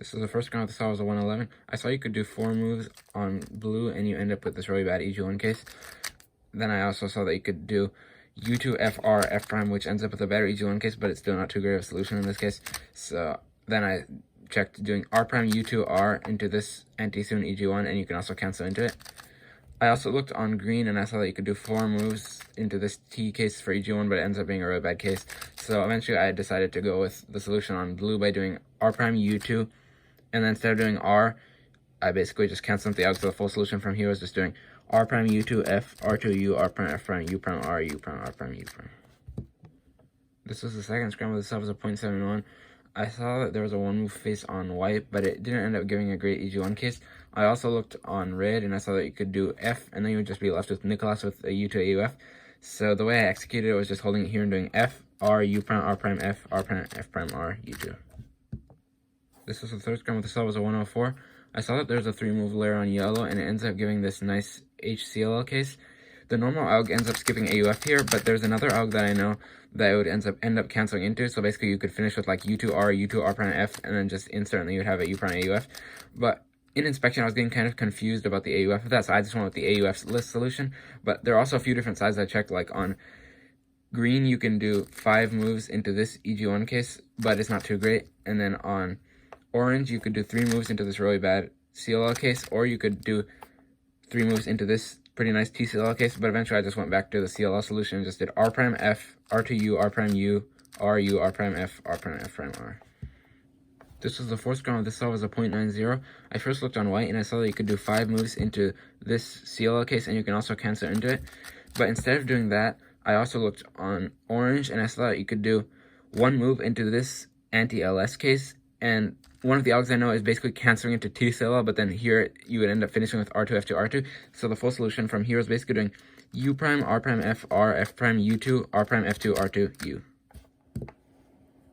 This is the first round with the saw was a 111. I saw you could do 4 moves on blue, and you end up with this really bad EG1 case. Then I also saw that you could do U2 FR F prime, which ends up with a better EG1 case, but it's still not too great of a solution in this case. So then I checked doing R prime U2 R into this anti-soon EG1, and you can also cancel into it. I also looked on green, and I saw that you could do 4 moves into this T case for EG1, but it ends up being a really bad case. So eventually I decided to go with the solution on blue by doing R prime U2, and then instead of doing R, I basically just canceled the out, so the full solution from here was just doing R prime U2 F, R2 U, R prime F prime, U prime R, U prime R prime, U prime. This was the second scramble. This was a 0.71. I saw that there was a 1 move face on white, but it didn't end up giving a great EG1 case. I also looked on red, and I saw that you could do F, and then you would just be left with Nicholas with a U2 AUF. So the way I executed it was just holding it here and doing F, R, U prime, R prime, F, R prime, F prime, R, U2. This was the third scramble. The saw was a 104. I saw that there's a 3-move layer on yellow, and it ends up giving this nice HCLL case. The normal AUG ends up skipping AUF here, but there's another AUG that I know that it would end up canceling into. So basically you could finish with like U2R, U2R prime F, and then just insert, and then you would have a U prime AUF. But in inspection, I was getting kind of confused about the AUF of that, so I just went with the AUF list solution. But there are also a few different sides I checked, like on green, you can do 5 moves into this EG1 case, but it's not too great. And then on orange, you could do 3 moves into this really bad CLL case, or you could do 3 moves into this pretty nice TCLL case, but eventually I just went back to the CLL solution and just did R prime F, R2U, R prime U, R U, R prime F, R prime F prime R. This was the fourth scramble. This saw was a 0.90. I first looked on white, and I saw that you could do 5 moves into this CLL case, and you can also cancel into it. But instead of doing that, I also looked on orange, and I saw that you could do 1 move into this anti-LS case, and one of the AUGs I know is basically canceling into TCLL, but then here you would end up finishing with R2, F2, R2. So the full solution from here is basically doing U prime, R prime, F, R, F prime, U2, R prime, F2, R2, U.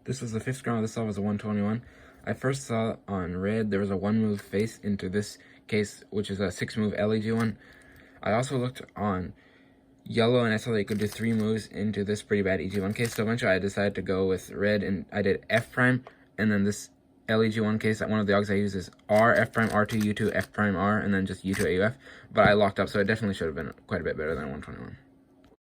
This was the fifth scramble. This saw was a 121. I first saw on red there was a 1-move face into this case, which is a 6-move LEG1. I also looked on yellow, and I saw that you could do 3 moves into this pretty bad EG1 case. So eventually I decided to go with red, and I did F prime, and then this LEG1 case, that one of the AUGs I use is R, F prime, R2, U2, F prime, R, and then just U2 AUF. But I locked up, so it definitely should have been quite a bit better than 121.